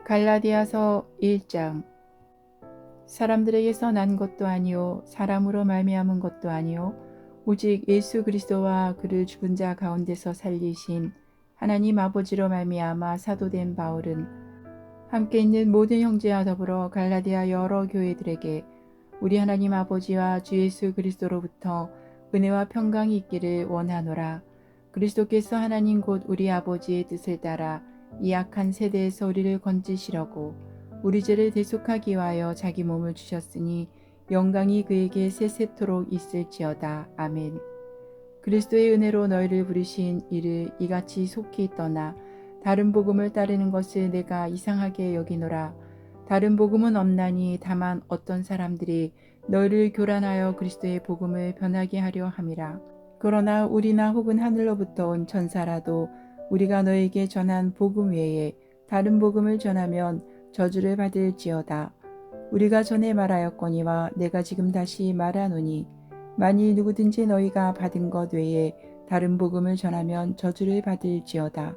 갈라디아서 1장. 사람들에게서 난 것도 아니요 사람으로 말미암은 것도 아니요 오직 예수 그리스도와 그를 죽은 자 가운데서 살리신 하나님 아버지로 말미암아 사도된 바울은 함께 있는 모든 형제와 더불어 갈라디아 여러 교회들에게 우리 하나님 아버지와 주 예수 그리스도로부터 은혜와 평강이 있기를 원하노라. 그리스도께서 하나님 곧 우리 아버지의 뜻을 따라 이 악한 세대에서 우리를 건지시려고 우리 죄를 대속하기 위하여 자기 몸을 주셨으니 영광이 그에게 세세토록 있을지어다. 아멘. 그리스도의 은혜로 너희를 부르신 이를 이같이 속히 떠나 다른 복음을 따르는 것을 내가 이상하게 여기노라. 다른 복음은 없나니 다만 어떤 사람들이 너희를 교란하여 그리스도의 복음을 변하게 하려 함이라. 그러나 우리나 혹은 하늘로부터 온 천사라도 우리가 너에게 전한 복음 외에 다른 복음을 전하면 저주를 받을지어다. 우리가 전에 말하였거니와 내가 지금 다시 말하노니 만일 누구든지 너희가 받은 것 외에 다른 복음을 전하면 저주를 받을지어다.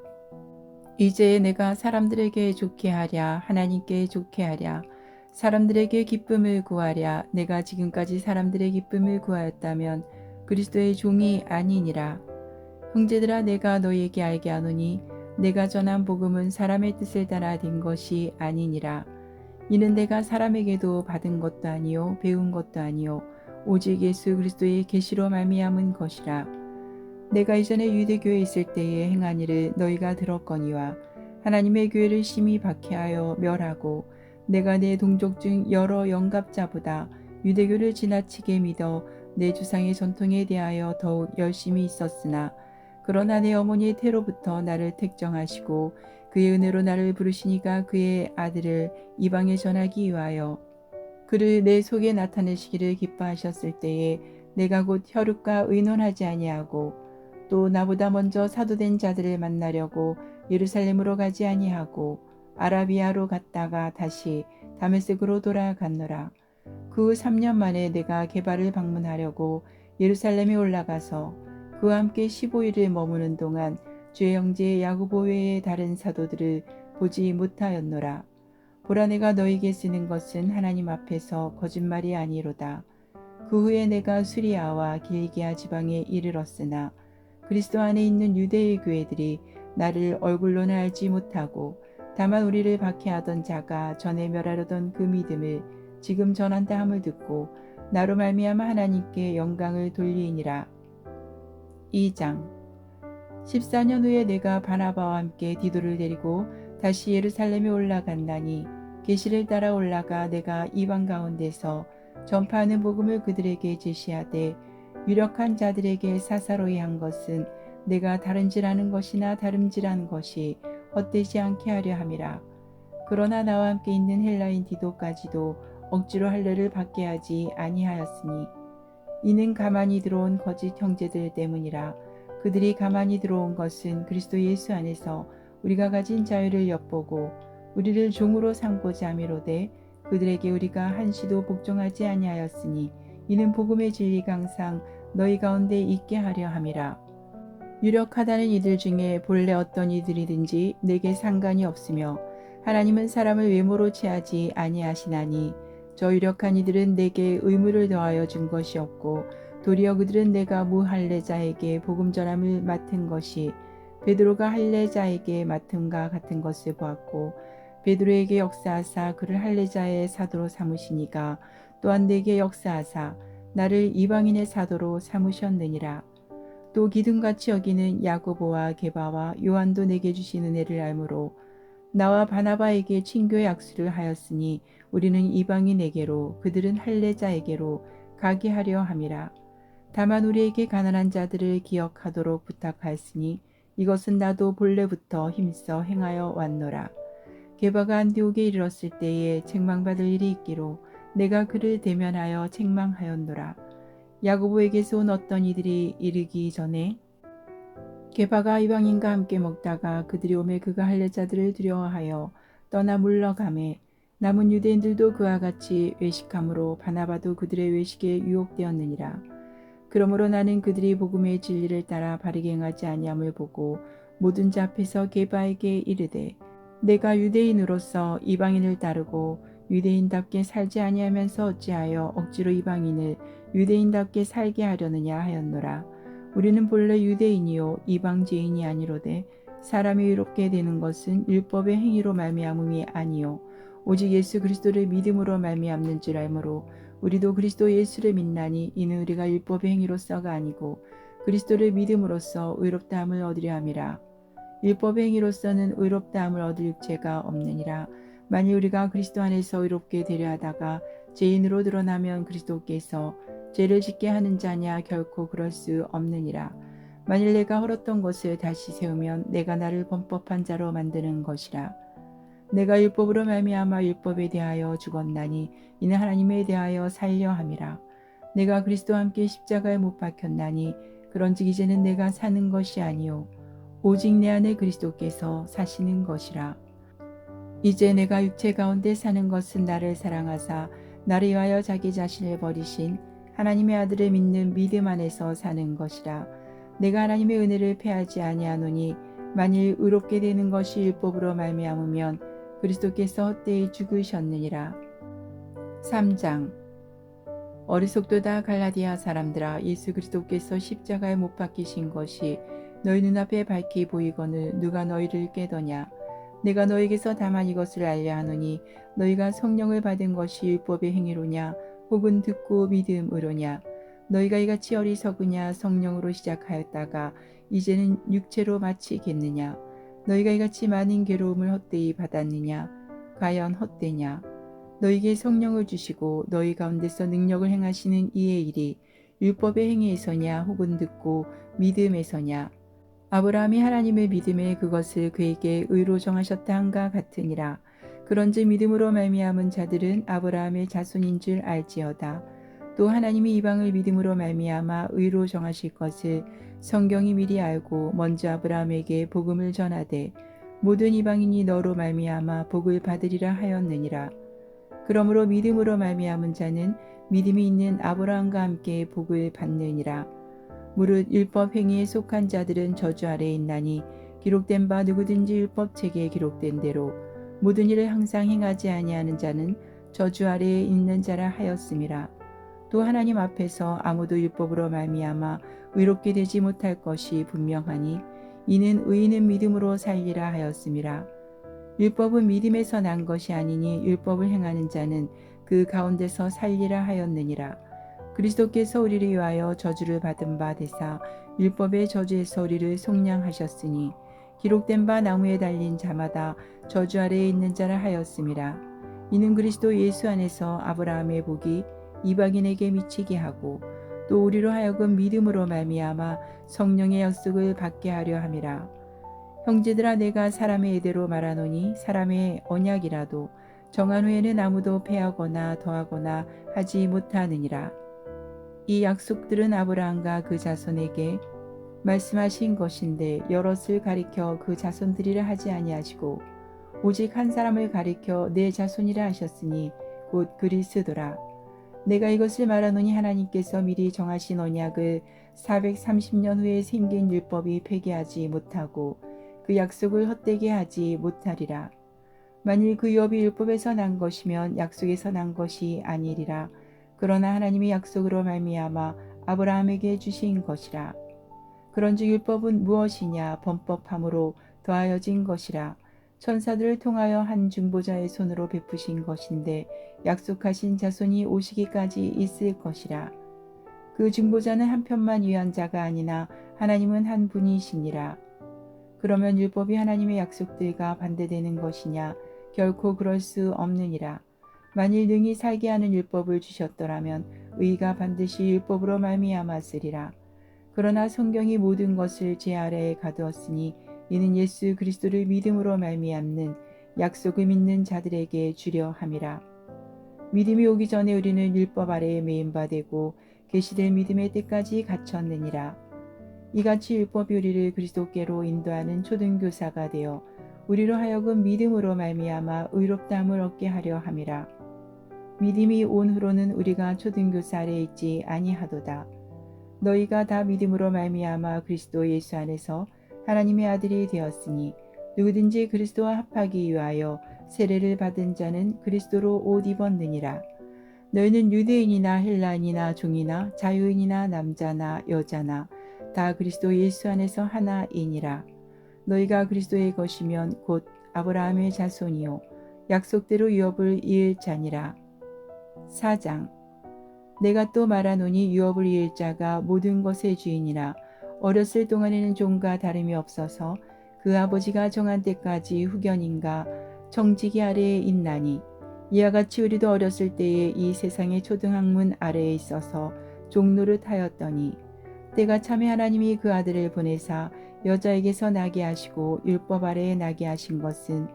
이제 내가 사람들에게 좋게 하랴 하나님께 좋게 하랴 사람들에게 기쁨을 구하랴 내가 지금까지 사람들의 기쁨을 구하였다면 그리스도의 종이 아니니라. 형제들아 내가 너희에게 알게 하노니 내가 전한 복음은 사람의 뜻을 따라 된 것이 아니니라. 이는 내가 사람에게도 받은 것도 아니요 배운 것도 아니요 오직 예수 그리스도의 계시로 말미암은 것이라. 내가 이전에 유대교에 있을 때에 행한 일을 너희가 들었거니와 하나님의 교회를 심히 박해하여 멸하고 내가 내 동족 중 여러 영갑자보다 유대교를 지나치게 믿어 내 주상의 전통에 대하여 더욱 열심히 있었으나 그러나 내 어머니의 태로부터 나를 택정하시고 그의 은혜로 나를 부르시니까 그의 아들을 이방에 전하기 위하여 그를 내 속에 나타내시기를 기뻐하셨을 때에 내가 곧 혈육과 의논하지 아니하고 또 나보다 먼저 사도된 자들을 만나려고 예루살렘으로 가지 아니하고 아라비아로 갔다가 다시 다메섹으로 돌아갔노라. 그 후 3년 만에 내가 게바를 방문하려고 예루살렘에 올라가서 그와 함께 15일을 머무는 동안 주의 형제 야고보 외의 다른 사도들을 보지 못하였노라. 보라 내가 너에게 쓰는 것은 하나님 앞에서 거짓말이 아니로다. 그 후에 내가 수리아와 길기아 지방에 이르렀으나 그리스도 안에 있는 유대의 교회들이 나를 얼굴로는 알지 못하고 다만 우리를 박해하던 자가 전에 멸하려던 그 믿음을 지금 전한다 함을 듣고 나로 말미암아 하나님께 영광을 돌리니라. 2장. 14년 후에 내가 바나바와 함께 디도를 데리고 다시 예루살렘에 올라간다니 계시를 따라 올라가 내가 이방 가운데서 전파하는 복음을 그들에게 제시하되 유력한 자들에게 사사로이 한 것은 내가 다른질하는 것이나 다름질하는 것이 헛되지 않게 하려 함이라. 그러나 나와 함께 있는 헬라인 디도까지도 억지로 할례를 받게 하지 아니하였으니 이는 가만히 들어온 거짓 형제들 때문이라. 그들이 가만히 들어온 것은 그리스도 예수 안에서 우리가 가진 자유를 엿보고 우리를 종으로 삼고자 함이로되 그들에게 우리가 한시도 복종하지 아니하였으니 이는 복음의 진리가 항상 너희 가운데 있게 하려 함이라. 유력하다는 이들 중에 본래 어떤 이들이든지 내게 상관이 없으며 하나님은 사람을 외모로 취하지 아니하시나니 저 유력한 이들은 내게 의무를 더하여 준 것이 없고 도리어 그들은 내가 무할례자에게 복음 전함을 맡은 것이 베드로가 할례자에게 맡음과 같은 것을 보았고 베드로에게 역사하사 그를 할례자의 사도로 삼으시니가 또한 내게 역사하사 나를 이방인의 사도로 삼으셨느니라. 또 기둥같이 여기는 야고보와 게바와 요한도 내게 주신 은혜를 알므로 나와 바나바에게 친교의 악수를 하였으니 우리는 이방인에게로 그들은 할례자에게로 가게 하려 함이라. 다만 우리에게 가난한 자들을 기억하도록 부탁하였으니 이것은 나도 본래부터 힘써 행하여 왔노라. 게바가 안디옥에 이르렀을 때에 책망받을 일이 있기로 내가 그를 대면하여 책망하였노라. 야고보에게서 온 어떤 이들이 이르기 전에 게바가 이방인과 함께 먹다가 그들이 오매 그가 할례자들을 두려워하여 떠나 물러가매 남은 유대인들도 그와 같이 외식함으로 바나바도 그들의 외식에 유혹되었느니라. 그러므로 나는 그들이 복음의 진리를 따라 바르게 행하지 아니함을 보고 모든 자 앞에서 게바에게 이르되 내가 유대인으로서 이방인을 따르고 유대인답게 살지 아니하면서 어찌하여 억지로 이방인을 유대인답게 살게 하려느냐 하였노라. 우리는 본래 유대인이요 이방지인이 아니로되 사람이 의롭게 되는 것은 율법의 행위로 말미암음이 아니요 오직 예수 그리스도를 믿음으로 말미암는 줄 알므로 우리도 그리스도 예수를 믿나니 이는 우리가 율법의 행위로서가 아니고 그리스도를 믿음으로써 의롭다함을 얻으려 함이라. 율법의 행위로서는 의롭다함을 얻을 육체가 없느니라. 만일 우리가 그리스도 안에서 의롭게 되려 하다가 죄인으로 드러나면 그리스도께서 죄를 짓게 하는 자냐 결코 그럴 수 없느니라. 만일 내가 헐었던 것을 다시 세우면 내가 나를 범법한 자로 만드는 것이라. 내가 율법으로 말미암아 율법에 대하여 죽었나니 이는 하나님에 대하여 살려 함이라. 내가 그리스도와 함께 십자가에 못 박혔나니 그런즉 이제는 내가 사는 것이 아니요 오직 내 안에 그리스도께서 사시는 것이라. 이제 내가 육체 가운데 사는 것은 나를 사랑하사 나를 위하여 자기 자신을 버리신 하나님의 아들을 믿는 믿음 안에서 사는 것이라. 내가 하나님의 은혜를 패하지 아니하노니 만일 의롭게 되는 것이 율법으로 말미암으면 그리스도께서 헛되이 죽으셨느니라. 3장. 어리석도다 갈라디아 사람들아, 예수 그리스도께서 십자가에 못 박히신 것이 너희 눈앞에 밝히 보이거늘 누가 너희를 깨더냐. 내가 너희에게서 다만 이것을 알려 하노니 너희가 성령을 받은 것이 율법의 행위로냐 혹은 듣고 믿음으로냐. 너희가 이같이 어리석으냐. 성령으로 시작하였다가 이제는 육체로 마치겠느냐. 너희가 이같이 많은 괴로움을 헛되이 받았느냐. 과연 헛되냐. 너희에게 성령을 주시고 너희 가운데서 능력을 행하시는 이의 일이 율법의 행위에서냐 혹은 듣고 믿음에서냐. 아브라함이 하나님을 믿음에 그것을 그에게 의로 정하셨다 한가 같으니라. 그런즉 믿음으로 말미암은 자들은 아브라함의 자손인 줄 알지어다. 또 하나님이 이방을 믿음으로 말미암아 의로 정하실 것을 성경이 미리 알고 먼저 아브라함에게 복음을 전하되 모든 이방인이 너로 말미암아 복을 받으리라 하였느니라. 그러므로 믿음으로 말미암은 자는 믿음이 있는 아브라함과 함께 복을 받느니라. 무릇 율법 행위에 속한 자들은 저주 아래에 있나니 기록된 바 누구든지 율법 책에 기록된 대로 모든 일을 항상 행하지 아니하는 자는 저주 아래에 있는 자라 하였음이라. 또 하나님 앞에서 아무도 율법으로 말미암아 의롭게 되지 못할 것이 분명하니 이는 의인은 믿음으로 살리라 하였음이라. 율법은 믿음에서 난 것이 아니니 율법을 행하는 자는 그 가운데서 살리라 하였느니라. 그리스도께서 우리를 위하여 저주를 받은 바 되사 율법의 저주에서 우리를 속량하셨으니 기록된 바 나무에 달린 자마다 저주 아래에 있는 자라 하였음이라. 이는 그리스도 예수 안에서 아브라함의 복이 이방인에게 미치게 하고 또 우리로 하여금 믿음으로 말미암아 성령의 약속을 받게 하려 함이라. 형제들아, 내가 사람의 예대로 말하노니 사람의 언약이라도 정한 후에는 아무도 패하거나 더하거나 하지 못하느니라. 이 약속들은 아브라함과 그 자손에게 말씀하신 것인데 여럿을 가리켜 그 자손들이라 하지 아니하시고 오직 한 사람을 가리켜 내 자손이라 하셨으니 곧 그리스도라. 내가 이것을 말하노니 하나님께서 미리 정하신 언약을 430년 후에 생긴 율법이 폐기하지 못하고 그 약속을 헛되게 하지 못하리라. 만일 그 율법이 율법에서 난 것이면 약속에서 난 것이 아니리라. 그러나 하나님이 약속으로 말미암아 아브라함에게 주신 것이라. 그런즉 율법은 무엇이냐. 범법함으로 더하여진 것이라. 천사들을 통하여 한 중보자의 손으로 베푸신 것인데 약속하신 자손이 오시기까지 있을 것이라. 그 중보자는 한 편만 위한 자가 아니나 하나님은 한 분이시니라. 그러면 율법이 하나님의 약속들과 반대되는 것이냐. 결코 그럴 수 없느니라. 만일 능히 살게 하는 율법을 주셨더라면 의가 반드시 율법으로 말미암았으리라. 그러나 성경이 모든 것을 제 아래에 가두었으니 이는 예수 그리스도를 믿음으로 말미암는 약속을 믿는 자들에게 주려 함이라. 믿음이 오기 전에 우리는 율법 아래에 매인 바 되고 계시될 믿음의 때까지 갇혔느니라. 이같이 율법이 우리를 그리스도께로 인도하는 초등교사가 되어 우리로 하여금 믿음으로 말미암아 의롭다함을 얻게 하려 함이라. 믿음이 온 후로는 우리가 초등교사 아래에 있지 아니하도다. 너희가 다 믿음으로 말미암아 그리스도 예수 안에서 하나님의 아들이 되었으니 누구든지 그리스도와 합하기 위하여 세례를 받은 자는 그리스도로 옷 입었느니라. 너희는 유대인이나 헬라인이나 종이나 자유인이나 남자나 여자나 다 그리스도 예수 안에서 하나이니라. 너희가 그리스도의 것이면 곧 아브라함의 자손이요 약속대로 유업을 이을 자니라. 4장. 내가 또 말하노니 유업을 이을 자가 모든 것의 주인이라. 어렸을 동안에는 종과 다름이 없어서 그 아버지가 정한 때까지 후견인가 정직이 아래에 있나니, 이와 같이 우리도 어렸을 때에 이 세상의 초등학문 아래에 있어서 종노릇 하였더니, 때가 참에 하나님이 그 아들을 보내사 여자에게서 나게 하시고 율법 아래에 나게 하신 것은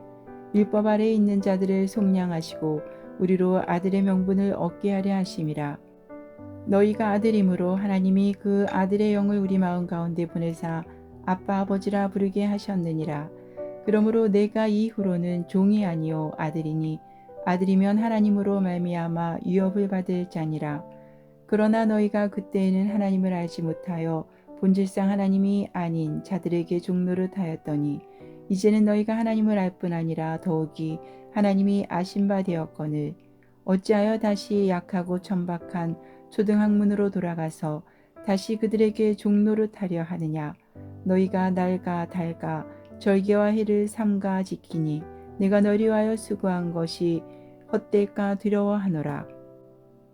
율법 아래에 있는 자들을 속량하시고 우리로 아들의 명분을 얻게 하려 하심이라. 너희가 아들이므로 하나님이 그 아들의 영을 우리 마음 가운데 보내사 아빠 아버지라 부르게 하셨느니라. 그러므로 내가 이후로는 종이 아니요 아들이니 아들이면 하나님으로 말미암아 유업을 받을 자니라. 그러나 너희가 그때에는 하나님을 알지 못하여 본질상 하나님이 아닌 자들에게 종노릇 하였더니, 이제는 너희가 하나님을 알 뿐 아니라 더욱이 하나님이 아신 바 되었거늘 어찌하여 다시 약하고 천박한 초등학문으로 돌아가서 다시 그들에게 종노릇 하려 하느냐. 너희가 날과 달과 절기와 해를 삼가 지키니 내가 너희 위하여 수고한 것이 헛될까 두려워하노라.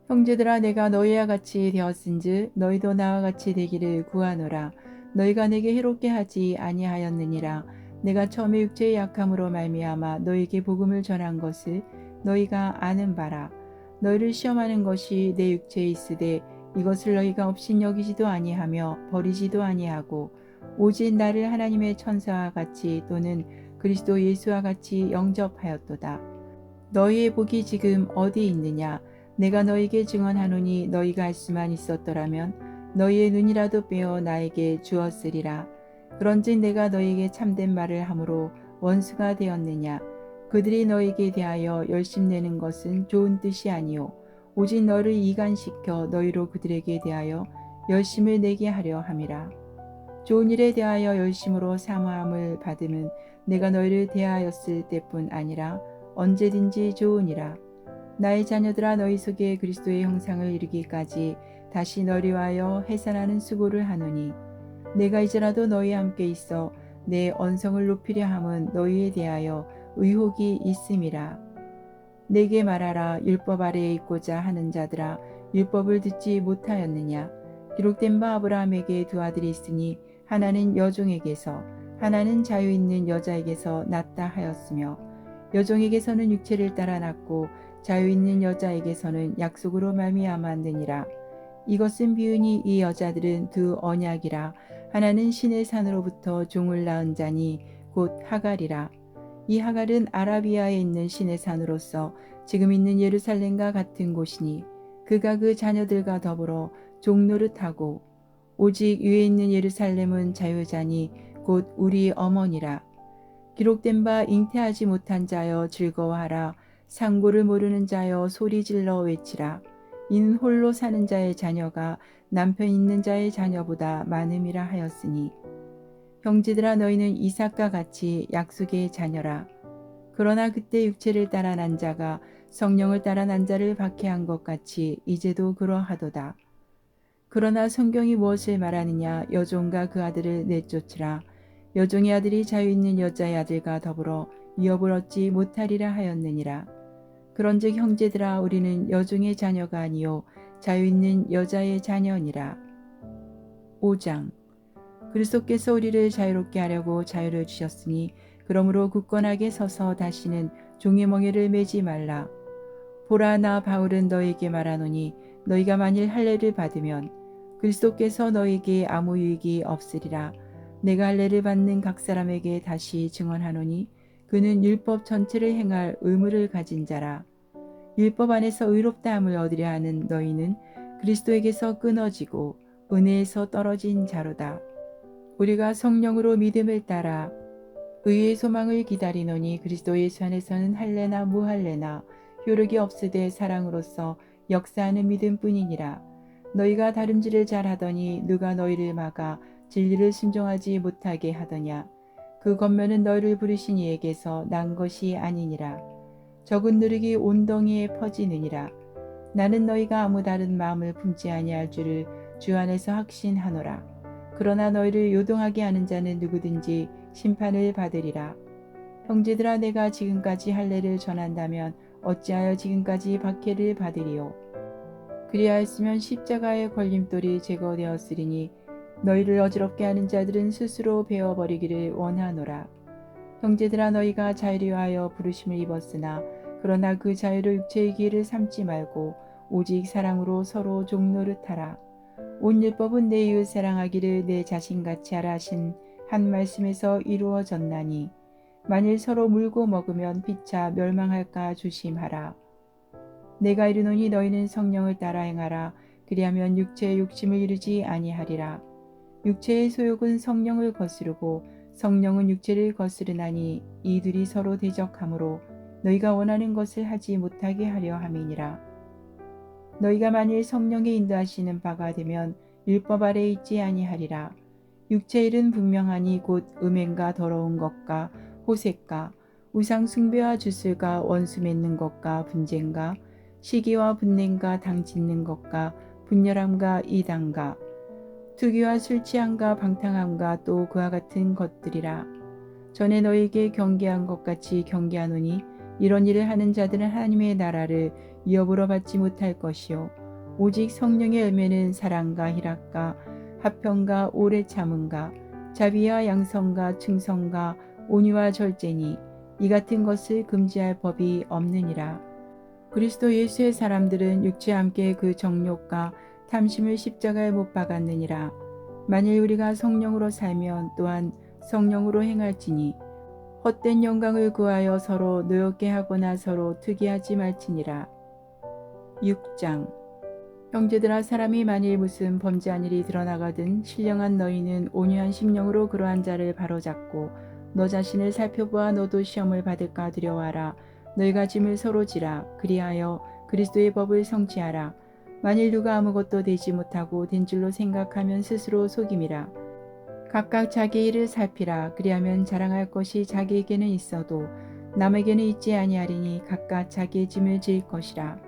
형제들아, 내가 너희와 같이 되었은즉 너희도 나와 같이 되기를 구하노라. 너희가 내게 해롭게 하지 아니하였느니라. 내가 처음에 육체의 약함으로 말미암아 너희에게 복음을 전한 것을 너희가 아는 바라. 너희를 시험하는 것이 내 육체에 있으되 이것을 너희가 업신여기지도 아니하며 버리지도 아니하고 오직 나를 하나님의 천사와 같이 또는 그리스도 예수와 같이 영접하였도다. 너희의 복이 지금 어디 있느냐? 내가 너희에게 증언하노니 너희가 알 수만 있었더라면 너희의 눈이라도 빼어 나에게 주었으리라. 그런즉 내가 너희에게 참된 말을 함으로 원수가 되었느냐? 그들이 너희에게 대하여 열심내는 것은 좋은 뜻이 아니요 오직 너를 이간시켜 너희로 그들에게 대하여 열심을 내게 하려 함이라. 좋은 일에 대하여 열심으로 사모함을 받음은 내가 너희를 대하였을 때뿐 아니라 언제든지 좋으니라. 나의 자녀들아, 너희 속에 그리스도의 형상을 이루기까지 다시 너희 위하여 해산하는 수고를 하노니, 내가 이제라도 너희와 함께 있어 내 언성을 높이려 함은 너희에 대하여 의혹이 있음이라. 내게 말하라. 율법 아래에 있고자 하는 자들아, 율법을 듣지 못하였느냐? 기록된 바 아브라함에게 두 아들이 있으니 하나는 여종에게서 하나는 자유 있는 여자에게서 났다 하였으며, 여종에게서는 육체를 따라 났고 자유 있는 여자에게서는 약속으로 말미암았느니라. 이것은 비유니 이 여자들은 두 언약이라. 하나는 신의 산으로부터 종을 낳은 자니 곧 하갈이라. 이 하갈은 아라비아에 있는 신의 산으로서 지금 있는 예루살렘과 같은 곳이니 그가 그 자녀들과 더불어 종노릇하고, 오직 위에 있는 예루살렘은 자유자니 곧 우리 어머니라. 기록된 바 잉태하지 못한 자여 즐거워하라. 상고를 모르는 자여 소리질러 외치라. 이는 홀로 사는 자의 자녀가 남편 있는 자의 자녀보다 많음이라 하였으니, 형제들아, 너희는 이삭과 같이 약속의 자녀라. 그러나 그때 육체를 따라 난 자가 성령을 따라 난 자를 박해한 것 같이 이제도 그러하도다. 그러나 성경이 무엇을 말하느냐? 여종과 그 아들을 내쫓으라. 여종의 아들이 자유 있는 여자의 아들과 더불어 위업을 얻지 못하리라 하였느니라. 그런즉 형제들아, 우리는 여종의 자녀가 아니요 자유 있는 여자의 자녀니라. 5장. 그리스도께서 우리를 자유롭게 하려고 자유를 주셨으니 그러므로 굳건하게 서서 다시는 종의 멍에를 매지 말라. 보라, 나 바울은 너희에게 말하노니 너희가 만일 할례를 받으면 그리스도께서 너희에게 아무 유익이 없으리라. 내가 할례를 받는 각 사람에게 다시 증언하노니 그는 율법 전체를 행할 의무를 가진 자라. 율법 안에서 의롭다함을 얻으려 하는 너희는 그리스도에게서 끊어지고 은혜에서 떨어진 자로다. 우리가 성령으로 믿음을 따라 의의 소망을 기다리노니 그리스도 예수 안에서는 할례나 무할례나 효력이 없으되 사랑으로서 역사하는 믿음뿐이니라. 너희가 다름질을 잘하더니 누가 너희를 막아 진리를 순종하지 못하게 하더냐? 그 겉면은 너희를 부르신 이에게서 난 것이 아니니라. 적은 누룩이 온 덩이에 퍼지느니라. 나는 너희가 아무 다른 마음을 품지 아니할 줄을 주 안에서 확신하노라. 그러나 너희를 요동하게 하는 자는 누구든지 심판을 받으리라. 형제들아, 내가 지금까지 할례를 전한다면 어찌하여 지금까지 박해를 받으리요. 그리하였으면 십자가의 걸림돌이 제거되었으리니 너희를 어지럽게 하는 자들은 스스로 베어버리기를 원하노라. 형제들아, 너희가 자유를 위하여 부르심을 입었으나 그러나 그 자유를 육체의 기회를 삼지 말고 오직 사랑으로 서로 종노릇하라. 온 율법은 내 이웃 사랑하기를 내 자신같이 하라 하신 한 말씀에서 이루어졌나니 만일 서로 물고 먹으면 피차 멸망할까 조심하라. 내가 이르노니 너희는 성령을 따라 행하라. 그리하면 육체의 욕심을 이루지 아니하리라. 육체의 소욕은 성령을 거스르고 성령은 육체를 거스르나니 이들이 서로 대적하므로 너희가 원하는 것을 하지 못하게 하려 함이니라. 너희가 만일 성령의 인도하시는 바가 되면 율법 아래에 있지 아니하리라. 육체의 일은 분명하니 곧 음행과 더러운 것과 호색과 우상 숭배와 주술과 원수 맺는 것과 분쟁과 시기와 분냉과 당 짓는 것과 분열함과 이단과 투기와 술 취함과 방탕함과 또 그와 같은 것들이라. 전에 너희에게 경계한 것 같이 경계하노니 이런 일을 하는 자들은 하나님의 나라를 위협으로 받지 못할 것이요 오직 성령의 열매는 사랑과 희락과 화평과 오래 참음과 자비와 양성과 충성과 온유와 절제니 이 같은 것을 금지할 법이 없느니라. 그리스도 예수의 사람들은 육체와 함께 그 정욕과 탐심을 십자가에 못 박았느니라. 만일 우리가 성령으로 살면 또한 성령으로 행할지니 헛된 영광을 구하여 서로 노엽게 하거나 서로 특이하지 말지니라. 6장. 형제들아, 사람이 만일 무슨 범죄한 일이 드러나거든 신령한 너희는 온유한 심령으로 그러한 자를 바로잡고 너 자신을 살펴보아 너도 시험을 받을까 두려워하라. 너희가 짐을 서로 지라. 그리하여 그리스도의 법을 성취하라. 만일 누가 아무것도 되지 못하고 된 줄로 생각하면 스스로 속임이라. 각각 자기 일을 살피라. 그리하면 자랑할 것이 자기에게는 있어도 남에게는 있지 아니하리니 각각 자기의 짐을 질 것이라.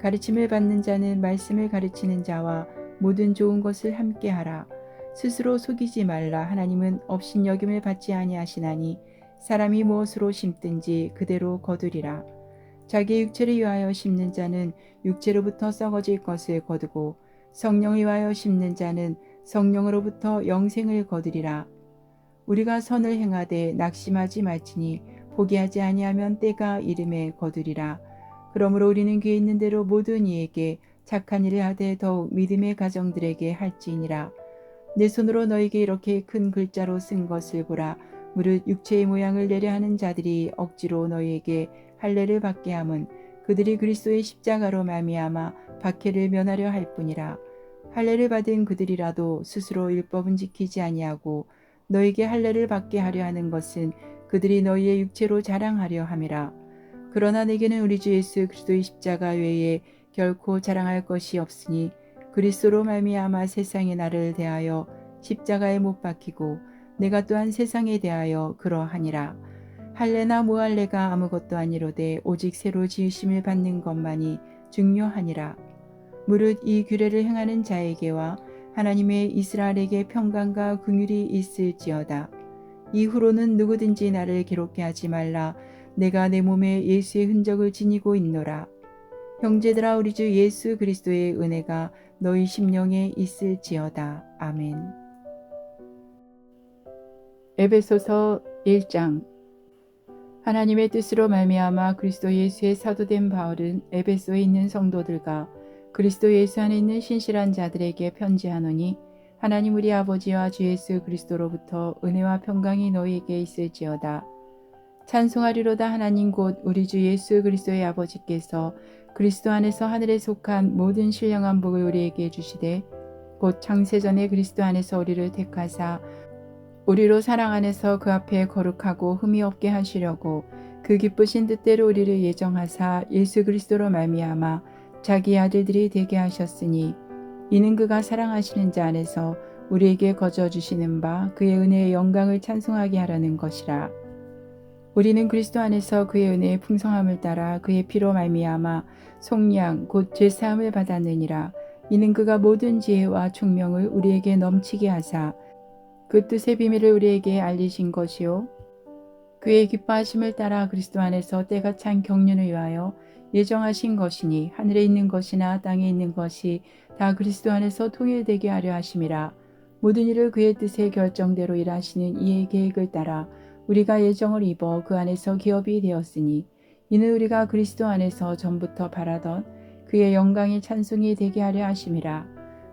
가르침을 받는 자는 말씀을 가르치는 자와 모든 좋은 것을 함께하라. 스스로 속이지 말라. 하나님은 업신여김을 받지 아니하시나니 사람이 무엇으로 심든지 그대로 거두리라. 자기 육체를 위하여 심는 자는 육체로부터 썩어질 것을 거두고 성령을 위하여 심는 자는 성령으로부터 영생을 거두리라. 우리가 선을 행하되 낙심하지 말지니 포기하지 아니하면 때가 이름에 거두리라. 그러므로 우리는 귀에 있는 대로 모든 이에게 착한 일을 하되 더욱 믿음의 가정들에게 할지니라. 내 손으로 너에게 이렇게 큰 글자로 쓴 것을 보라. 무릇 육체의 모양을 내려 하는 자들이 억지로 너희에게 할례를 받게 함은 그들이 그리스도의 십자가로 말미암아 박해를 면하려 할 뿐이라. 할례를 받은 그들이라도 스스로 율법은 지키지 아니하고 너에게 할례를 받게 하려 하는 것은 그들이 너희의 육체로 자랑하려 함이라. 그러나 내게는 우리 주 예수 그리스도의 십자가 외에 결코 자랑할 것이 없으니 그리스도로 말미암아 세상의 나를 대하여 십자가에 못 박히고 내가 또한 세상에 대하여 그러하니라. 할례나 무할례가 아무것도 아니로되 오직 새로 지으심을 받는 것만이 중요하니라. 무릇 이 규례를 행하는 자에게와 하나님의 이스라엘에게 평강과 긍휼이 있을지어다. 이후로는 누구든지 나를 괴롭게 하지 말라. 내가 내 몸에 예수의 흔적을 지니고 있노라. 형제들아, 우리 주 예수 그리스도의 은혜가 너희 심령에 있을지어다. 아멘. 에베소서 1장. 하나님의 뜻으로 말미암아 그리스도 예수의 사도된 바울은 에베소에 있는 성도들과 그리스도 예수 안에 있는 신실한 자들에게 편지하노니 하나님 우리 아버지와 주 예수 그리스도로부터 은혜와 평강이 너희에게 있을지어다. 찬송하리로다. 하나님 곧 우리 주 예수 그리스도의 아버지께서 그리스도 안에서 하늘에 속한 모든 신령한 복을 우리에게 주시되 곧 창세전에 그리스도 안에서 우리를 택하사 우리로 사랑 안에서 그 앞에 거룩하고 흠이 없게 하시려고 그 기쁘신 뜻대로 우리를 예정하사 예수 그리스도로 말미암아 자기 아들들이 되게 하셨으니 이는 그가 사랑하시는 자 안에서 우리에게 거저 주시는 바 그의 은혜의 영광을 찬송하게 하라는 것이라. 우리는 그리스도 안에서 그의 은혜의 풍성함을 따라 그의 피로 말미암아 속량 곧 죄사함을 받았느니라. 이는 그가 모든 지혜와 총명을 우리에게 넘치게 하사 그 뜻의 비밀을 우리에게 알리신 것이요 그의 기뻐하심을 따라 그리스도 안에서 때가 찬 경륜을 위하여 예정하신 것이니 하늘에 있는 것이나 땅에 있는 것이 다 그리스도 안에서 통일되게 하려 하심이라. 모든 일을 그의 뜻의 결정대로 일하시는 이의 계획을 따라 우리가 예정을 입어 그 안에서 기업이 되었으니 이는 우리가 그리스도 안에서 전부터 바라던 그의 영광의 찬송이 되게 하려 하심이라.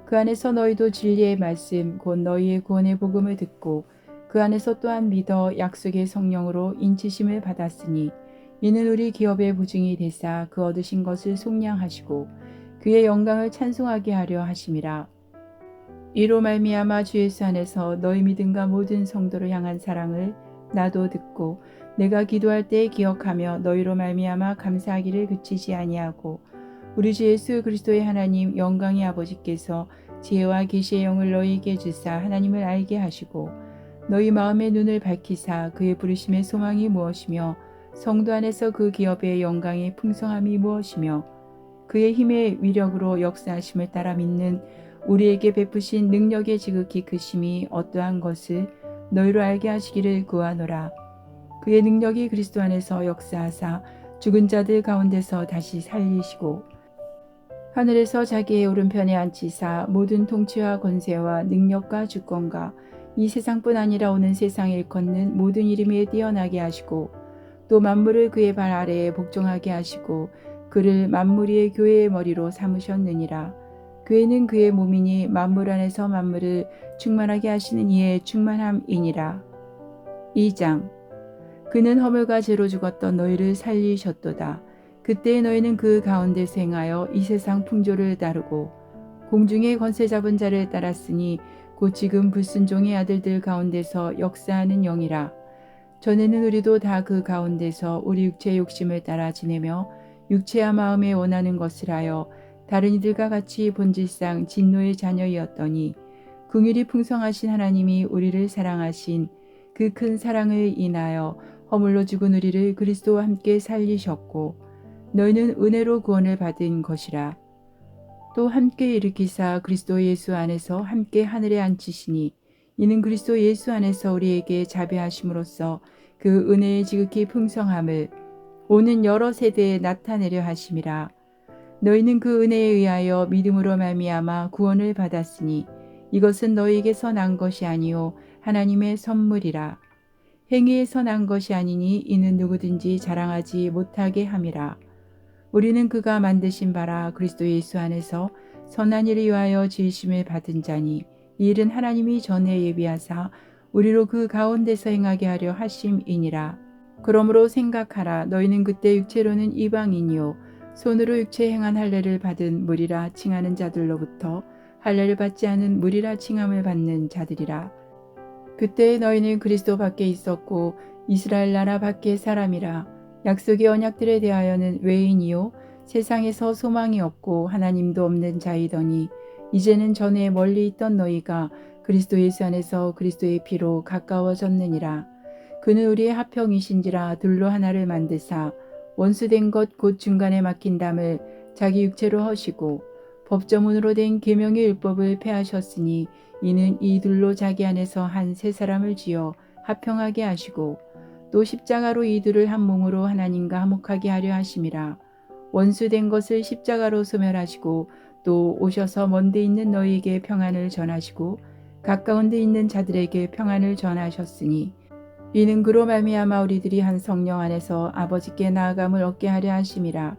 그 안에서 너희도 진리의 말씀 곧 너희의 구원의 복음을 듣고 그 안에서 또한 믿어 약속의 성령으로 인치심을 받았으니 이는 우리 기업의 보증이 되사 그 얻으신 것을 속량하시고 그의 영광을 찬송하게 하려 하심이라. 이로 말미암아 주 예수 안에서 너희 믿음과 모든 성도를 향한 사랑을 나도 듣고 내가 기도할 때 기억하며 너희로 말미암아 감사하기를 그치지 아니하고 우리 주 예수 그리스도의 하나님 영광의 아버지께서 지혜와 계시의 영을 너희에게 주사 하나님을 알게 하시고 너희 마음의 눈을 밝히사 그의 부르심의 소망이 무엇이며 성도 안에서 그 기업의 영광의 풍성함이 무엇이며 그의 힘의 위력으로 역사하심을 따라 믿는 우리에게 베푸신 능력의 지극히 크심이 어떠한 것을 너희로 알게 하시기를 구하노라. 그의 능력이 그리스도 안에서 역사하사 죽은 자들 가운데서 다시 살리시고 하늘에서 자기의 오른편에 앉히사 모든 통치와 권세와 능력과 주권과 이 세상뿐 아니라 오는 세상에 일컫는 모든 이름 위에 뛰어나게 하시고 또 만물을 그의 발 아래에 복종하게 하시고 그를 만물 위의 교회의 머리로 삼으셨느니라. 교회는 그의 몸이니 만물 안에서 만물을 충만하게 하시는 이의 충만함이니라. 2장 그는 허물과 죄로 죽었던 너희를 살리셨도다. 그때 너희는 그 가운데서 행하여 이 세상 풍조를 따르고 공중의 권세 잡은 자를 따랐으니 곧 지금 불순종의 아들들 가운데서 역사하는 영이라. 전에는 우리도 다 그 가운데서 우리 육체의 욕심을 따라 지내며 육체와 마음에 원하는 것을 하여 다른 이들과 같이 본질상 진노의 자녀이었더니 긍휼이 풍성하신 하나님이 우리를 사랑하신 그 큰 사랑을 인하여 허물로 죽은 우리를 그리스도와 함께 살리셨고 너희는 은혜로 구원을 받은 것이라. 또 함께 일으키사 그리스도 예수 안에서 함께 하늘에 앉히시니 이는 그리스도 예수 안에서 우리에게 자비하심으로써 그 은혜의 지극히 풍성함을 오는 여러 세대에 나타내려 하심이라. 너희는 그 은혜에 의하여 믿음으로 말미암아 구원을 받았으니 이것은 너희에게서 난 것이 아니요 하나님의 선물이라. 행위에서 난 것이 아니니 이는 누구든지 자랑하지 못하게 함이라. 우리는 그가 만드신 바라 그리스도 예수 안에서 선한 일을 위하여 지으심을 받은 자니 이 일은 하나님이 전에 예비하사 우리로 그 가운데서 행하게 하려 하심이니라. 그러므로 생각하라. 너희는 그때 육체로는 이방인이요 손으로 육체 행한 할례를 받은 무리라 칭하는 자들로부터 할례를 받지 않은 무리라 칭함을 받는 자들이라. 그때 너희는 그리스도 밖에 있었고 이스라엘 나라 밖의 사람이라. 약속의 언약들에 대하여는 외인이요 세상에서 소망이 없고 하나님도 없는 자이더니 이제는 전에 멀리 있던 너희가 그리스도 예수 안에서 그리스도의 피로 가까워졌느니라. 그는 우리의 합형이신지라 둘로 하나를 만드사 원수된 것 곧 중간에 막힌 담을 자기 육체로 허시고 법조문으로 된 계명의 율법을 폐하셨으니 이는 이 둘로 자기 안에서 한 세 사람을 지어 합형하게 하시고 또 십자가로 이 둘을 한 몸으로 하나님과 화목하게 하려 하심이라. 원수된 것을 십자가로 소멸하시고 또 오셔서 먼데 있는 너희에게 평안을 전하시고 가까운 데 있는 자들에게 평안을 전하셨으니 이는 그로 말미암아 우리들이 한 성령 안에서 아버지께 나아감을 얻게 하려 하심이라.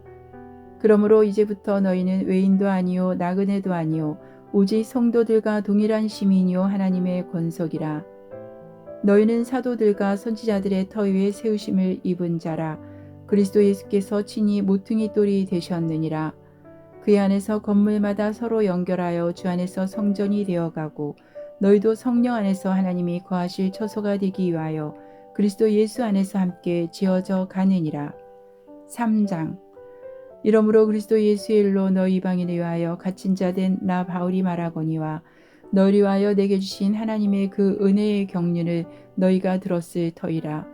그러므로 이제부터 너희는 외인도 아니요 나그네도 아니요 오직 성도들과 동일한 시민이요 하나님의 권속이라. 너희는 사도들과 선지자들의 터 위에 세우심을 입은 자라. 그리스도 예수께서 친히 모퉁이 돌이 되셨느니라. 그의 안에서 건물마다 서로 연결하여 주 안에서 성전이 되어가고 너희도 성령 안에서 하나님이 거하실 처소가 되기 위하여 그리스도 예수 안에서 함께 지어져 가느니라. 3장 이러므로 그리스도 예수의 일로 너희 이방인을 위하여 갇힌 자 된 나 바울이 말하거니와 너를 위하여 내게 주신 하나님의 그 은혜의 경륜을 너희가 들었을 터이라.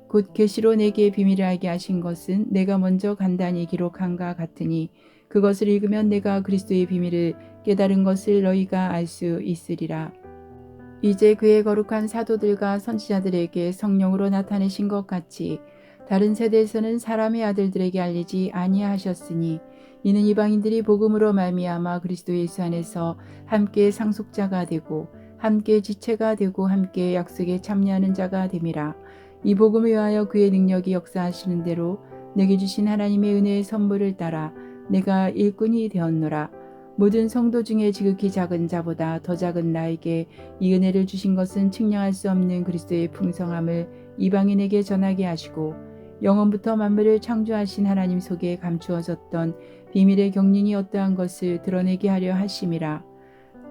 곧 계시로 내게 비밀을 알게 하신 것은 내가 먼저 간단히 기록한가 같으니 그것을 읽으면 내가 그리스도의 비밀을 깨달은 것을 너희가 알 수 있으리라. 이제 그의 거룩한 사도들과 선지자들에게 성령으로 나타내신 것 같이 다른 세대에서는 사람의 아들들에게 알리지 아니하셨으니 이는 이방인들이 복음으로 말미암아 그리스도 예수 안에서 함께 상속자가 되고 함께 지체가 되고 함께 약속에 참여하는 자가 됨이라. 이 복음을 위하여 그의 능력이 역사하시는 대로 내게 주신 하나님의 은혜의 선물을 따라 내가 일꾼이 되었노라. 모든 성도 중에 지극히 작은 자보다 더 작은 나에게 이 은혜를 주신 것은 측량할 수 없는 그리스도의 풍성함을 이방인에게 전하게 하시고 영원부터 만물을 창조하신 하나님 속에 감추어졌던 비밀의 경륜이 어떠한 것을 드러내게 하려 하심이라.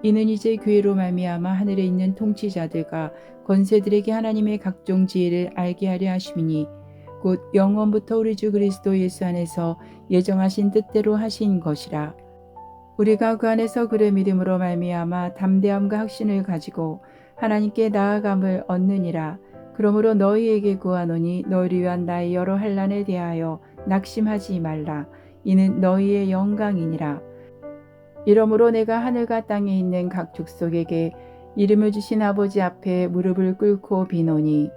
이는 이제 교회로 말미암아 하늘에 있는 통치자들과 권세들에게 하나님의 각종 지혜를 알게 하려 하심이니 곧 영원부터 우리 주 그리스도 예수 안에서 예정하신 뜻대로 하신 것이라. 우리가 그 안에서 그를 믿음으로 말미암아 담대함과 확신을 가지고 하나님께 나아감을 얻느니라. 그러므로 너희에게 구하노니 너희를 위한 나의 여러 환난에 대하여 낙심하지 말라. 이는 너희의 영광이니라. 이러므로 내가 하늘과 땅에 있는 각 족속에게 이름을 주신 아버지 앞에 무릎을 꿇고 비노니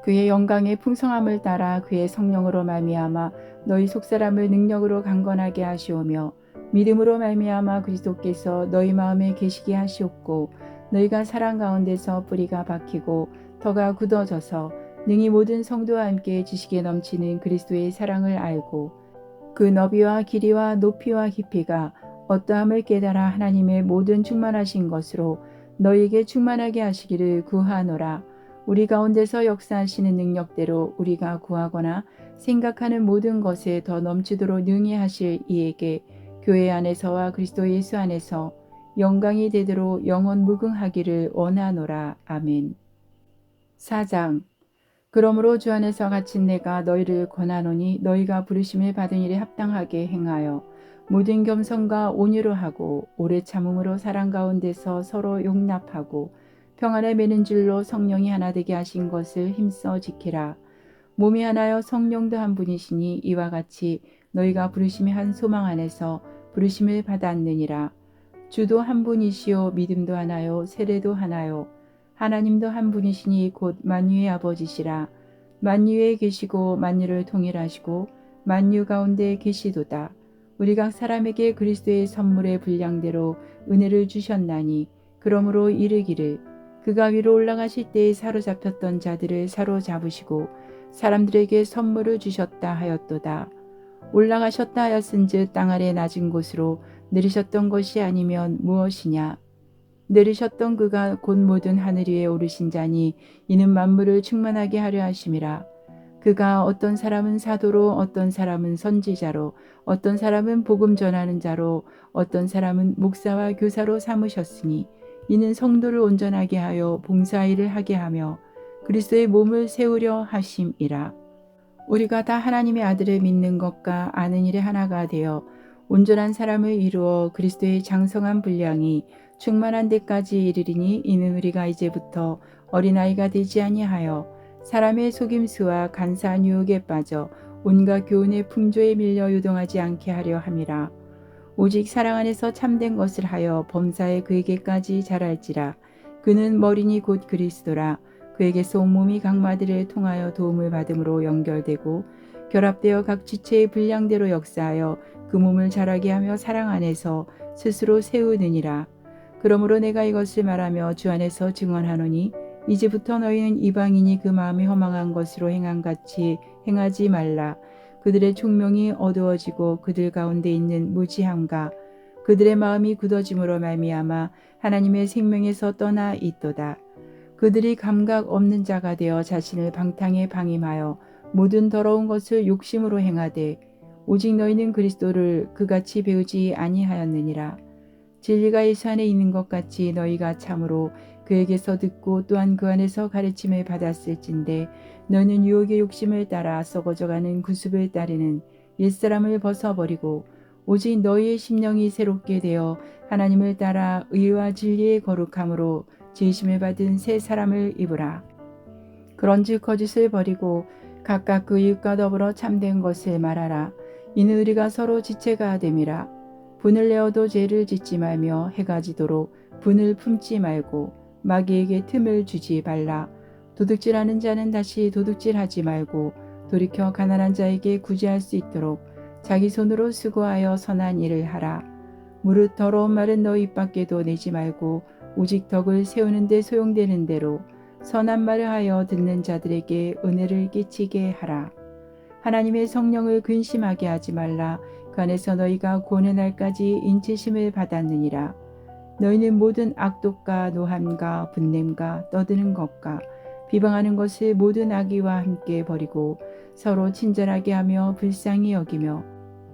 그의 영광의 풍성함을 따라 그의 성령으로 말미암아 너희 속사람을 능력으로 강건하게 하시오며 믿음으로 말미암아 그리스도께서 너희 마음에 계시게 하시옵고 너희가 사랑 가운데서 뿌리가 박히고 터가 굳어져서 능히 모든 성도와 함께 지식에 넘치는 그리스도의 사랑을 알고 그 너비와 길이와 높이와 깊이가 어떠함을 깨달아 하나님의 모든 충만하신 것으로 너희에게 충만하게 하시기를 구하노라. 우리 가운데서 역사하시는 능력대로 우리가 구하거나 생각하는 모든 것에 더 넘치도록 능히 하실 이에게 교회 안에서와 그리스도 예수 안에서 영광이 되도록 영원 무궁하기를 원하노라. 아멘. 4장. 그러므로 주 안에서 갇힌 내가 너희를 권하노니 너희가 부르심을 받은 일에 합당하게 행하여 모든 겸손과 온유로 하고 오래 참음으로 사랑 가운데서 서로 용납하고 평안에 매는 줄로 성령이 하나 되게 하신 것을 힘써 지키라. 몸이 하나여 성령도 한 분이시니 이와 같이 너희가 부르심의 한 소망 안에서 부르심을 받았느니라. 주도 한 분이시요 믿음도 하나요 세례도 하나요 하나님도 한 분이시니 곧 만유의 아버지시라. 만유에 계시고 만유를 통일하시고 만유 가운데 계시도다. 우리 각 사람에게 그리스도의 선물의 분량대로 은혜를 주셨나니 그러므로 이르기를 그가 위로 올라가실 때에 사로잡혔던 자들을 사로잡으시고 사람들에게 선물을 주셨다 하였도다. 올라가셨다 하였은즉 땅 아래 낮은 곳으로 내리셨던 것이 아니면 무엇이냐. 내리셨던 그가 곧 모든 하늘 위에 오르신 자니 이는 만물을 충만하게 하려 하심이라. 그가 어떤 사람은 사도로 어떤 사람은 선지자로 어떤 사람은 복음 전하는 자로 어떤 사람은 목사와 교사로 삼으셨으니 이는 성도를 온전하게 하여 봉사일을 하게 하며 그리스도의 몸을 세우려 하심이라. 우리가 다 하나님의 아들을 믿는 것과 아는 일에 하나가 되어 온전한 사람을 이루어 그리스도의 장성한 분량이 충만한 데까지 이르리니 이는 우리가 이제부터 어린아이가 되지 아니하여 사람의 속임수와 간사한 유혹에 빠져 온갖 교훈의 풍조에 밀려 요동하지 않게 하려 함이라. 오직 사랑 안에서 참된 것을 하여 범사에 그에게까지 자랄지라. 그는 머리니 곧 그리스도라. 그에게서 온몸이 각 마디를 통하여 도움을 받음으로 연결되고 결합되어 각 지체의 분량대로 역사하여 그 몸을 자라게 하며 사랑 안에서 스스로 세우느니라. 그러므로 내가 이것을 말하며 주 안에서 증언하노니 이제부터 너희는 이방인이 그 마음이 허망한 것으로 행한 같이 행하지 말라. 그들의 총명이 어두워지고 그들 가운데 있는 무지함과 그들의 마음이 굳어짐으로 말미암아 하나님의 생명에서 떠나 있도다. 그들이 감각 없는 자가 되어 자신을 방탕에 방임하여 모든 더러운 것을 욕심으로 행하되 오직 너희는 그리스도를 그같이 배우지 아니하였느니라. 진리가 예수 안에 있는 것 같이 너희가 참으로 그에게서 듣고 또한 그 안에서 가르침을 받았을진데 너는 유혹의 욕심을 따라 썩어져가는 구습을 따르는 옛사람을 벗어버리고 오직 너희의 심령이 새롭게 되어 하나님을 따라 의와 진리의 거룩함으로 지으심을 받은 새 사람을 입으라. 그런즉 거짓을 버리고 각각 그 이웃과 더불어 참된 것을 말하라. 이는 우리가 서로 지체가 됨이라. 분을 내어도 죄를 짓지 말며 해가 지도록 분을 품지 말고 마귀에게 틈을 주지 말라. 도둑질하는 자는 다시 도둑질하지 말고 돌이켜 가난한 자에게 구제할 수 있도록 자기 손으로 수고하여 선한 일을 하라. 무릇 더러운 말은 너희 입 밖에도 내지 말고 오직 덕을 세우는 데 소용되는 대로 선한 말을 하여 듣는 자들에게 은혜를 끼치게 하라. 하나님의 성령을 근심하게 하지 말라. 그 안에서 너희가 구원의 날까지 인치심을 받았느니라. 너희는 모든 악독과 노함과 분냄과 떠드는 것과 비방하는 것을 모든 악의와 함께 버리고 서로 친절하게 하며 불쌍히 여기며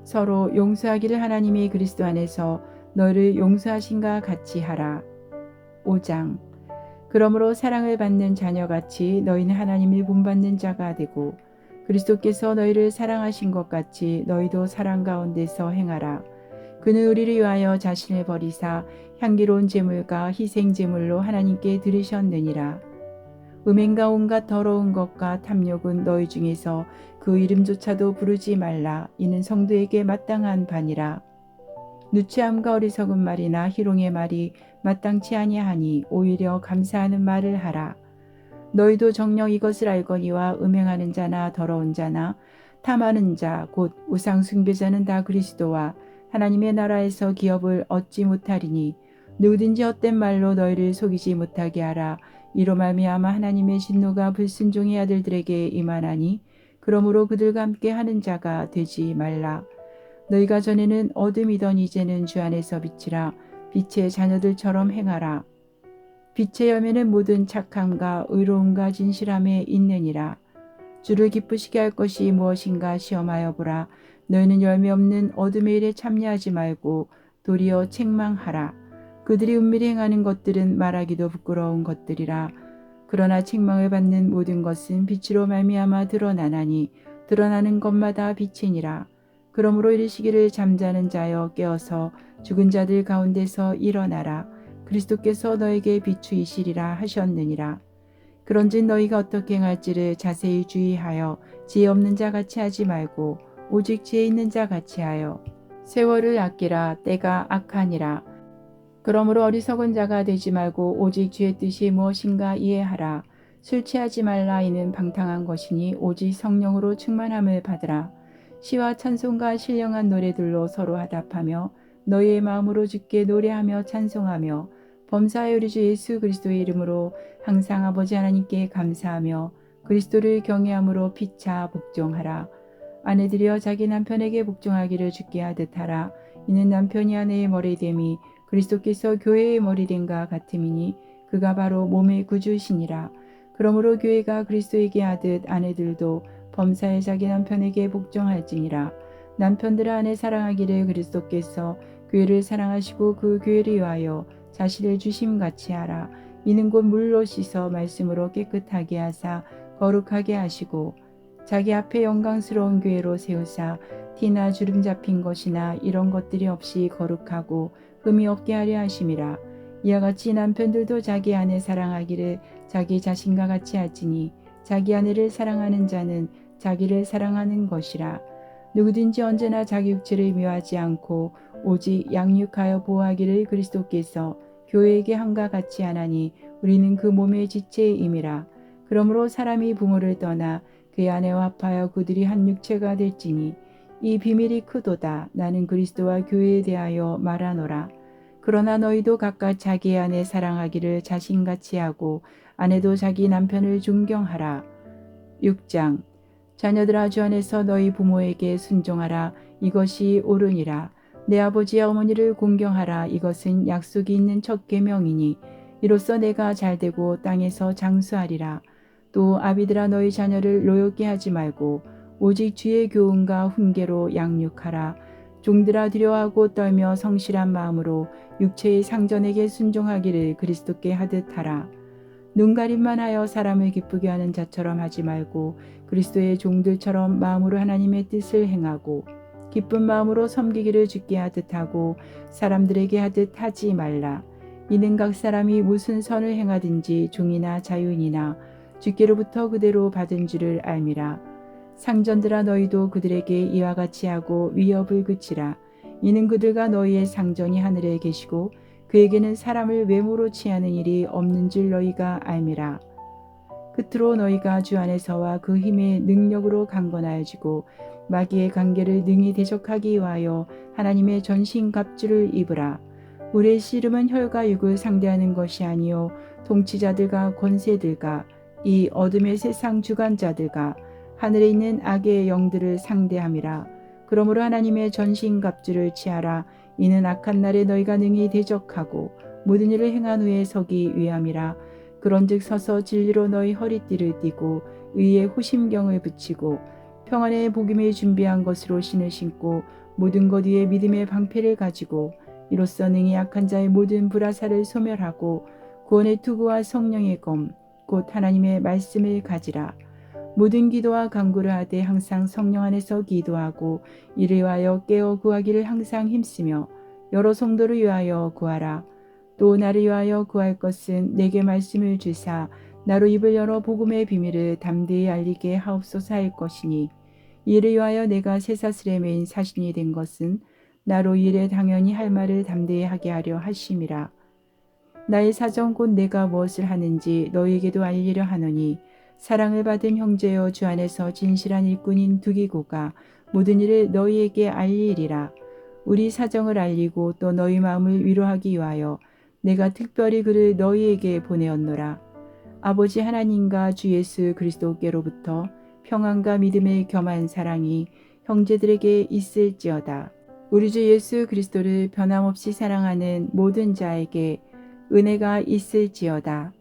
서로 용서하기를 하나님이 그리스도 안에서 너희를 용서하신가 같이 하라. 5장. 그러므로 사랑을 받는 자녀같이 너희는 하나님을 본받는 자가 되고 그리스도께서 너희를 사랑하신 것 같이 너희도 사랑 가운데서 행하라. 그는 우리를 위하여 자신을 버리사 향기로운 제물과 희생 제물로 하나님께 드리셨느니라. 음행과 온갖 더러운 것과 탐욕은 너희 중에서 그 이름조차도 부르지 말라. 이는 성도에게 마땅한 바니라. 누추함과 어리석은 말이나 희롱의 말이 마땅치 아니하니 오히려 감사하는 말을 하라. 너희도 정녕 이것을 알거니와 음행하는 자나 더러운 자나 탐하는 자 곧 우상 숭배자는 다 그리스도와 하나님의 나라에서 기업을 얻지 못하리니 누구든지 헛된 말로 너희를 속이지 못하게 하라. 이로 말미암아 하나님의 진노가 불순종의 아들들에게 임하나니 그러므로 그들과 함께 하는 자가 되지 말라. 너희가 전에는 어둠이던 이제는 주 안에서 빛이라. 빛의 자녀들처럼 행하라. 빛의 열매는 모든 착함과 의로움과 진실함에 있느니라. 주를 기쁘시게 할 것이 무엇인가 시험하여 보라. 너희는 열매 없는 어둠의 일에 참여하지 말고 도리어 책망하라. 그들이 은밀히 행하는 것들은 말하기도 부끄러운 것들이라. 그러나 책망을 받는 모든 것은 빛으로 말미암아 드러나나니 드러나는 것마다 빛이니라. 그러므로 이르시기를 잠자는 자여 깨어서 죽은 자들 가운데서 일어나라. 그리스도께서 너에게 비추이시리라 하셨느니라. 그런즉 너희가 어떻게 행할지를 자세히 주의하여 지혜 없는 자 같이 하지 말고 오직 지혜 있는 자 같이 하여 세월을 아끼라. 때가 악하니라. 그러므로 어리석은 자가 되지 말고 오직 주의 뜻이 무엇인가 이해하라. 술 취하지 말라. 이는 방탕한 것이니 오직 성령으로 충만함을 받으라. 시와 찬송과 신령한 노래들로 서로 화답하며 너희의 마음으로 주께 노래하며 찬송하며 범사의 우리 주 예수 그리스도의 이름으로 항상 아버지 하나님께 감사하며 그리스도를 경외함으로 피차 복종하라. 아내들이여 자기 남편에게 복종하기를 주께 하듯 하라. 이는 남편이 아내의 머리됨이 그리스도께서 교회의 머리됨과 같음이니 그가 바로 몸의 구주시니라. 그러므로 교회가 그리스도에게 하듯 아내들도 범사의 자기 남편에게 복종할지니라. 남편들아 아내 사랑하기를 그리스도께서 교회를 사랑하시고 그 교회를 위하여 자신을 주심같이 하라. 이는 곧 물로 씻어 말씀으로 깨끗하게 하사 거룩하게 하시고 자기 앞에 영광스러운 교회로 세우사 티나 주름 잡힌 것이나 이런 것들이 없이 거룩하고 흠이 없게 하려 하심이라. 이와 같이 남편들도 자기 아내 사랑하기를 자기 자신과 같이 할지니 자기 아내를 사랑하는 자는 자기를 사랑하는 것이라. 누구든지 언제나 자기 육체를 미워하지 않고 오직 양육하여 보호하기를 그리스도께서 교회에게 함과 같이 하나니 우리는 그 몸의 지체임이라. 그러므로 사람이 부모를 떠나 그의 아내와 합하여 그들이 한 육체가 될지니 이 비밀이 크도다. 나는 그리스도와 교회에 대하여 말하노라. 그러나 너희도 각각 자기 아내 사랑하기를 자신같이 하고 아내도 자기 남편을 존경하라. 6장. 자녀들아 주 안에서 너희 부모에게 순종하라. 이것이 옳으니라. 내 아버지와 어머니를 공경하라. 이것은 약속이 있는 첫 계명이니 이로써 내가 잘되고 땅에서 장수하리라. 또 아비들아 너희 자녀를 노엽게 하지 말고 오직 주의 교훈과 훈계로 양육하라. 종들아 두려워하고 떨며 성실한 마음으로 육체의 상전에게 순종하기를 그리스도께 하듯 하라. 눈가림만 하여 사람을 기쁘게 하는 자처럼 하지 말고 그리스도의 종들처럼 마음으로 하나님의 뜻을 행하고 기쁜 마음으로 섬기기를 주께 하듯 하고 사람들에게 하듯 하지 말라. 이는 각 사람이 무슨 선을 행하든지 종이나 자유인이나 주께로부터 그대로 받은 줄을 알미라. 상전들아 너희도 그들에게 이와 같이 하고 위협을 그치라. 이는 그들과 너희의 상전이 하늘에 계시고 그에게는 사람을 외모로 취하는 일이 없는 줄 너희가 알미라. 끝으로 너희가 주 안에서와 그 힘의 능력으로 강건하여지고 마귀의 관계를 능히 대적하기 위하여 하나님의 전신갑주를 입으라. 우리의 씨름은 혈과 육을 상대하는 것이 아니요 통치자들과 권세들과 이 어둠의 세상 주관자들과 하늘에 있는 악의 영들을 상대함이라. 그러므로 하나님의 전신갑주를 취하라. 이는 악한 날에 너희가 능히 대적하고 모든 일을 행한 후에 서기 위함이라. 그런즉 서서 진리로 너희 허리띠를 띠고 의의 호심경을 붙이고 평안의 복음을 준비한 것으로 신을 신고 모든 것 위에 믿음의 방패를 가지고 이로써 능히 악한 자의 모든 불화살을 소멸하고 구원의 투구와 성령의 검 곧 하나님의 말씀을 가지라. 모든 기도와 간구를 하되 항상 성령 안에서 기도하고 이를 위하여 깨어 구하기를 항상 힘쓰며 여러 성도를 위하여 구하라. 또 나를 위하여 구할 것은 내게 말씀을 주사 나로 입을 열어 복음의 비밀을 담대히 알리게 하옵소서 할 것이니 이를 위하여 내가 쇠사슬에 매인 사신이 된 것은 나로 일에 당연히 할 말을 담대히 하게 하려 하심이라. 나의 사정 곧 내가 무엇을 하는지 너희에게도 알리려 하노니 사랑을 받은 형제여 주 안에서 진실한 일꾼인 두기고가 모든 일을 너희에게 알리리라. 우리 사정을 알리고 또 너희 마음을 위로하기 위하여 내가 특별히 그를 너희에게 보내었노라. 아버지 하나님과 주 예수 그리스도께로부터 평안과 믿음의 겸한 사랑이 형제들에게 있을지어다. 우리 주 예수 그리스도를 변함없이 사랑하는 모든 자에게 은혜가 있을지어다.